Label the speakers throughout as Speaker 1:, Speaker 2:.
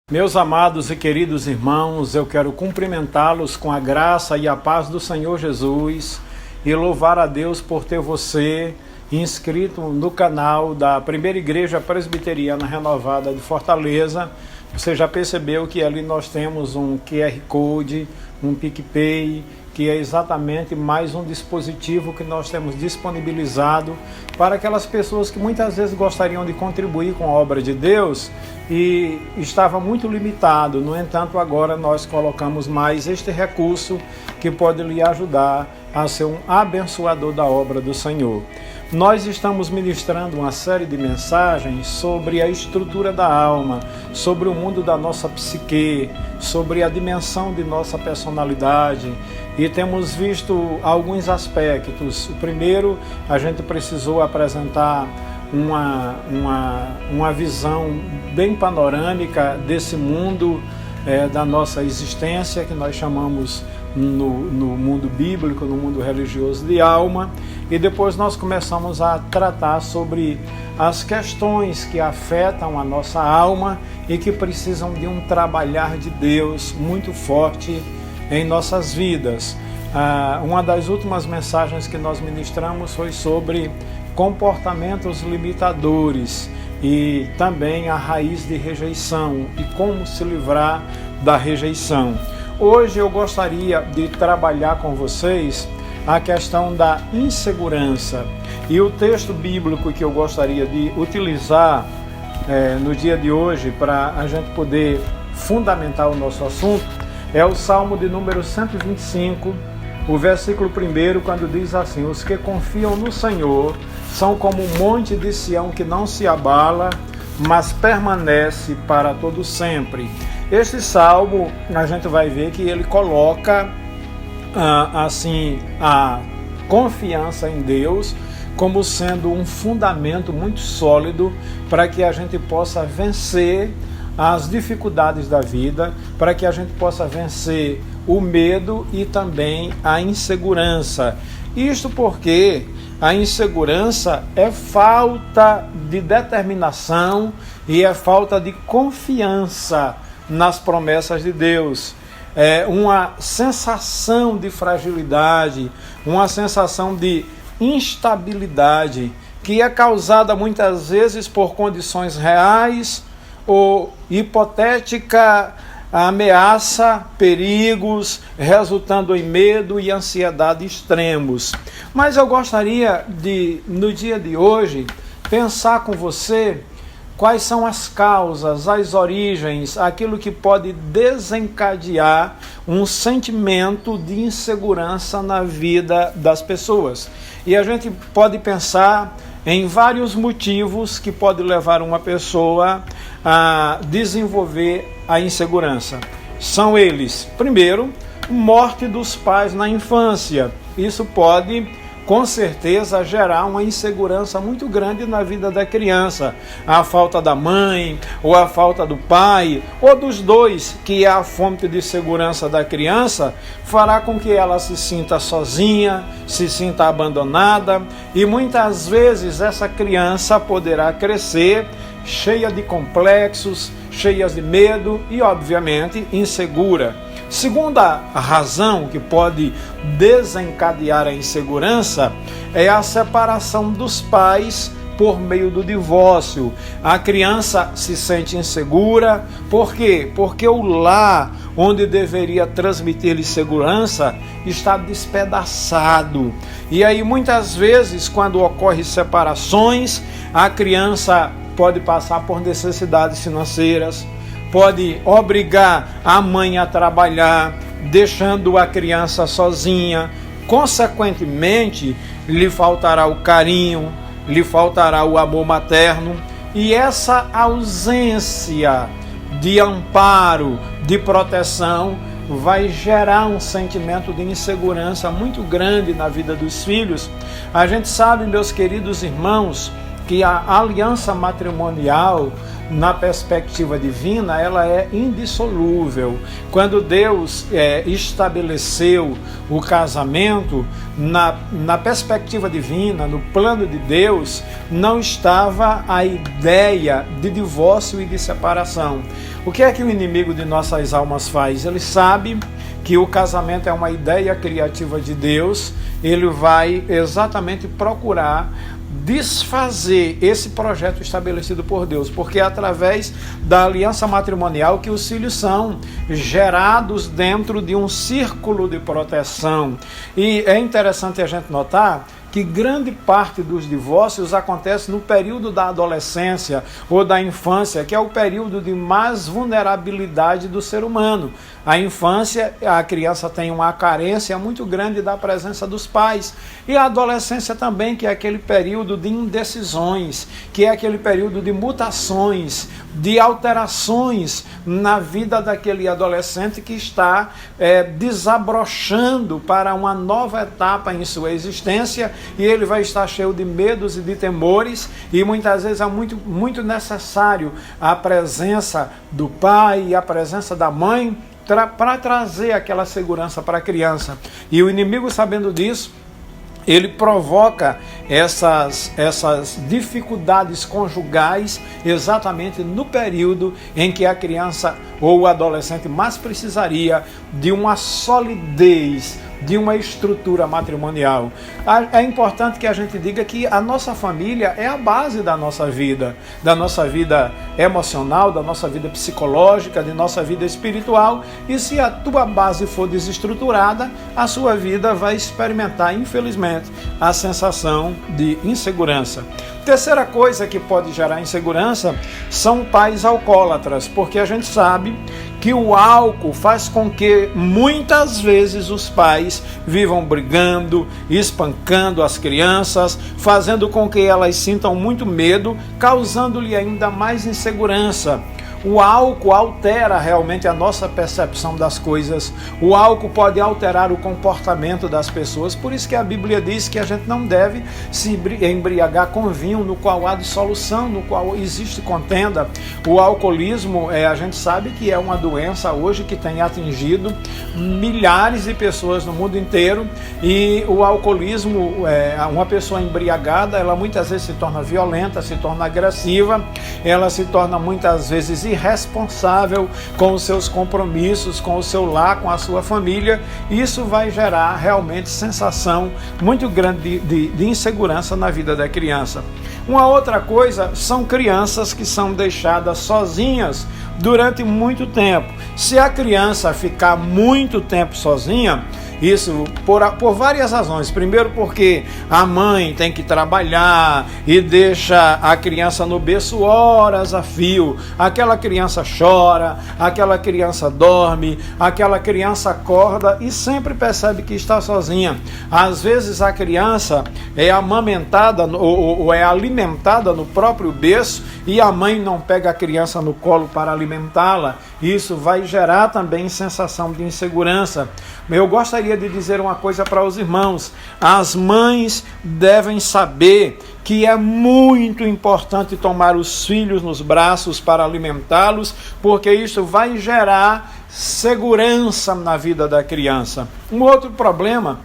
Speaker 1: Meus amados e queridos irmãos, eu quero cumprimentá-los com a graça e a paz do Senhor Jesus e louvar a Deus por ter você inscrito no canal da Primeira Igreja Presbiteriana Renovada de Fortaleza. Você já percebeu que ali nós temos um QR Code, um PicPay, que é exatamente mais um dispositivo que nós temos disponibilizado para aquelas pessoas que muitas vezes gostariam de contribuir com a obra de Deus e estava muito limitado. No entanto, agora nós colocamos mais este recurso que pode lhe ajudar a ser um abençoador da obra do Senhor. Nós estamos ministrando uma série de mensagens sobre a estrutura da alma, sobre o mundo da nossa psique, sobre a dimensão de nossa personalidade, e temos visto alguns aspectos. O primeiro, a gente precisou apresentar uma visão bem panorâmica desse mundo da nossa existência, que nós chamamos no mundo bíblico, no mundo religioso de alma, e depois nós começamos a tratar sobre as questões que afetam a nossa alma e que precisam de um trabalhar de Deus muito forte em nossas vidas. Uma das últimas mensagens que nós ministramos foi sobre comportamentos limitadores e também a raiz de rejeição e como se livrar da rejeição. Hoje eu gostaria de trabalhar com vocês a questão da insegurança, e o texto bíblico que eu gostaria de utilizar no dia de hoje para a gente poder fundamentar o nosso assunto é o Salmo de número 125, o versículo 1, quando diz assim: os que confiam no Senhor são como um monte de Sião que não se abala, mas permanece para todo sempre. Este salmo, a gente vai ver que ele coloca assim a confiança em Deus como sendo um fundamento muito sólido para que a gente possa vencer as dificuldades da vida, para que a gente possa vencer o medo e também a insegurança. Isto porque a insegurança é falta de determinação e é falta de confiança nas promessas de Deus. É uma sensação de fragilidade, uma sensação de instabilidade que é causada muitas vezes por condições reais ou hipotética ameaça, perigos, resultando em medo e ansiedade extremos. Mas eu gostaria de, no dia de hoje, pensar com você quais são as causas, as origens, aquilo que pode desencadear um sentimento de insegurança na vida das pessoas. E a gente pode pensar em vários motivos que podem levar uma pessoa a desenvolver a insegurança. São eles: primeiro, morte dos pais na infância. Isso pode, com certeza, gerar uma insegurança muito grande na vida da criança. A falta da mãe, ou a falta do pai, ou dos dois, que é a fonte de segurança da criança, fará com que ela se sinta sozinha, se sinta abandonada, e muitas vezes essa criança poderá crescer cheia de complexos, cheia de medo e, obviamente, insegura. Segunda razão que pode desencadear a insegurança é a separação dos pais por meio do divórcio. A criança se sente insegura. Por quê? Porque o lar onde deveria transmitir-lhe segurança está despedaçado. E aí, muitas vezes, quando ocorrem separações, a criança pode passar por necessidades financeiras, pode obrigar a mãe a trabalhar, deixando a criança sozinha. Consequentemente, lhe faltará o carinho, lhe faltará o amor materno, e essa ausência de amparo, de proteção, vai gerar um sentimento de insegurança muito grande na vida dos filhos. A gente sabe, meus queridos irmãos, que a aliança matrimonial, na perspectiva divina, ela é indissolúvel. Quando Deus estabeleceu o casamento, na perspectiva divina, no plano de Deus, não estava a ideia de divórcio e de separação. O que é que o inimigo de nossas almas faz? Ele sabe que o casamento é uma ideia criativa de Deus, ele vai exatamente procurar desfazer esse projeto estabelecido por Deus, porque é através da aliança matrimonial que os filhos são gerados dentro de um círculo de proteção. E é interessante a gente notar que grande parte dos divórcios acontece no período da adolescência ou da infância, que é o período de mais vulnerabilidade do ser humano. A infância, a criança tem uma carência muito grande da presença dos pais. E a adolescência também, que é aquele período de indecisões, que é aquele período de mutações, de alterações na vida daquele adolescente que está desabrochando para uma nova etapa em sua existência, e ele vai estar cheio de medos e de temores, e muitas vezes é muito necessário a presença do pai e a presença da mãe para trazer aquela segurança para a criança. E o inimigo, sabendo disso, ele provoca essas dificuldades conjugais exatamente no período em que a criança ou o adolescente mais precisaria de uma solidez, de uma estrutura matrimonial. É importante que a gente diga que a nossa família é a base da nossa vida emocional, da nossa vida psicológica, de nossa vida espiritual, e se a tua base for desestruturada, a sua vida vai experimentar, infelizmente, a sensação de insegurança. Terceira coisa que pode gerar insegurança são pais alcoólatras, porque a gente sabe que o álcool faz com que muitas vezes os pais vivam brigando, espancando as crianças, fazendo com que elas sintam muito medo, causando-lhe ainda mais insegurança. O álcool altera realmente a nossa percepção das coisas. O álcool pode alterar o comportamento das pessoas. Por isso que a Bíblia diz que a gente não deve se embriagar com vinho no qual há dissolução, no qual existe contenda. O alcoolismo, a gente sabe que é uma doença hoje que tem atingido milhares de pessoas no mundo inteiro. E o alcoolismo, uma pessoa embriagada, ela muitas vezes se torna violenta, se torna agressiva, ela se torna muitas vezes irresponsável com os seus compromissos, com o seu lar, com a sua família. Isso vai gerar realmente sensação muito grande de insegurança na vida da criança. Uma outra coisa são crianças que são deixadas sozinhas durante muito tempo. Se a criança ficar muito tempo sozinha, isso por várias razões. Primeiro, porque a mãe tem que trabalhar e deixa a criança no berço horas a fio. Aquela criança chora, aquela criança dorme, aquela criança acorda e sempre percebe que está sozinha. Às vezes a criança é amamentada ou é alimentada no próprio berço e a mãe não pega a criança no colo para alimentá-la. Isso vai gerar também sensação de insegurança. Eu gostaria de dizer uma coisa para os irmãos: as mães devem saber que é muito importante tomar os filhos nos braços para alimentá-los, porque isso vai gerar segurança na vida da criança. Um outro problema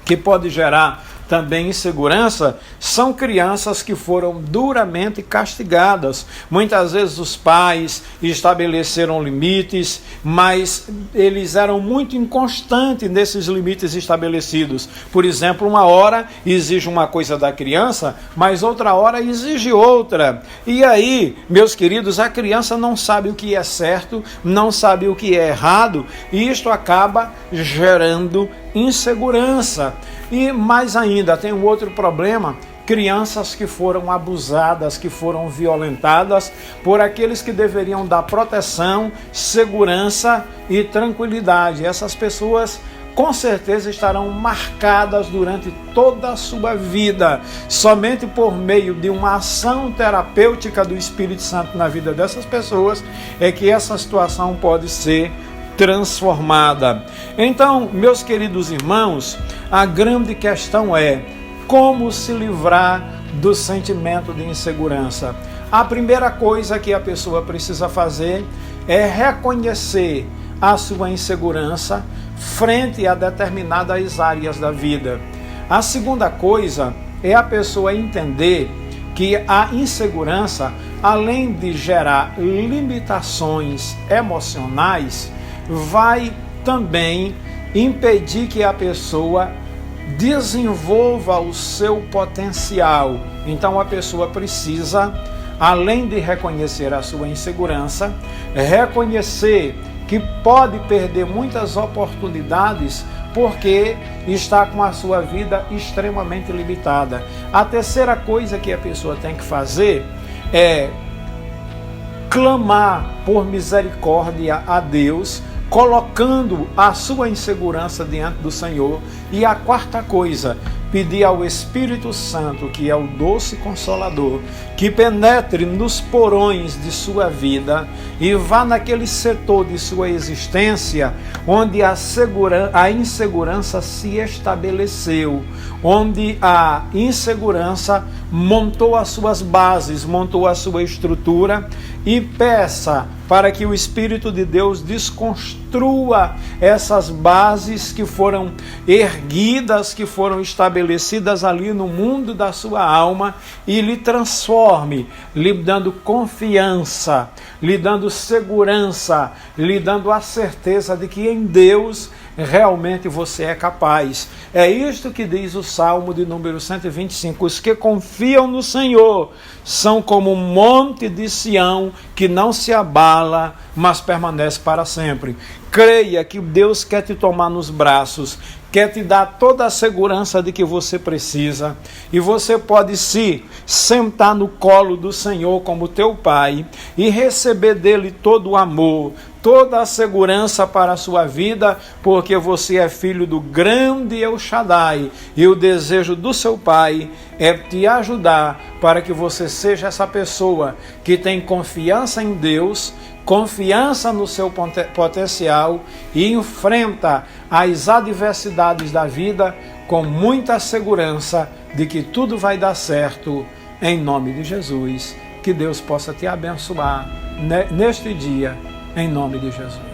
Speaker 1: que pode gerar também insegurança são crianças que foram duramente castigadas. Muitas vezes os pais estabeleceram limites, mas eles eram muito inconstantes nesses limites estabelecidos. Por exemplo, uma hora exige uma coisa da criança, mas outra hora exige outra. E aí, meus queridos, a criança não sabe o que é certo, não sabe o que é errado, e isto acaba gerando insegurança. E mais ainda, tem um outro problema: crianças que foram abusadas, que foram violentadas por aqueles que deveriam dar proteção, segurança e tranquilidade. Essas pessoas com certeza estarão marcadas durante toda a sua vida. Somente por meio de uma ação terapêutica do Espírito Santo na vida dessas pessoas é que essa situação pode ser transformada. Então, meus queridos irmãos, a grande questão é como se livrar do sentimento de insegurança? A primeira coisa que a pessoa precisa fazer é reconhecer a sua insegurança frente a determinadas áreas da vida. A segunda coisa é a pessoa entender que a insegurança, além de gerar limitações emocionais, vai também impedir que a pessoa desenvolva o seu potencial. Então a pessoa precisa, além de reconhecer a sua insegurança, reconhecer que pode perder muitas oportunidades porque está com a sua vida extremamente limitada. A terceira coisa que a pessoa tem que fazer é clamar por misericórdia a Deus, colocando a sua insegurança diante do Senhor. E a quarta coisa, pedir ao Espírito Santo, que é o doce Consolador, que penetre nos porões de sua vida e vá naquele setor de sua existência onde a insegurança se estabeleceu, onde a insegurança montou as suas bases, montou a sua estrutura, e peça para que o Espírito de Deus desconstrua essas bases que foram erguidas, que foram estabelecidas ali no mundo da sua alma, e lhe transforme, lhe dando confiança, lhe dando segurança, lhe dando a certeza de que em Deus realmente você é capaz. É isto que diz o Salmo de número 125. Os que confiam no Senhor são como um monte de Sião que não se abala, mas permanece para sempre. Creia que Deus quer te tomar nos braços, quer te dar toda a segurança de que você precisa, e você pode se sentar no colo do Senhor como teu Pai e receber dele todo o amor, toda a segurança para a sua vida, porque você é filho do grande El Shaddai, e o desejo do seu Pai é te ajudar para que você seja essa pessoa que tem confiança em Deus, confiança no seu potencial e enfrenta as adversidades da vida com muita segurança de que tudo vai dar certo, em nome de Jesus. Que Deus possa te abençoar neste dia, em nome de Jesus.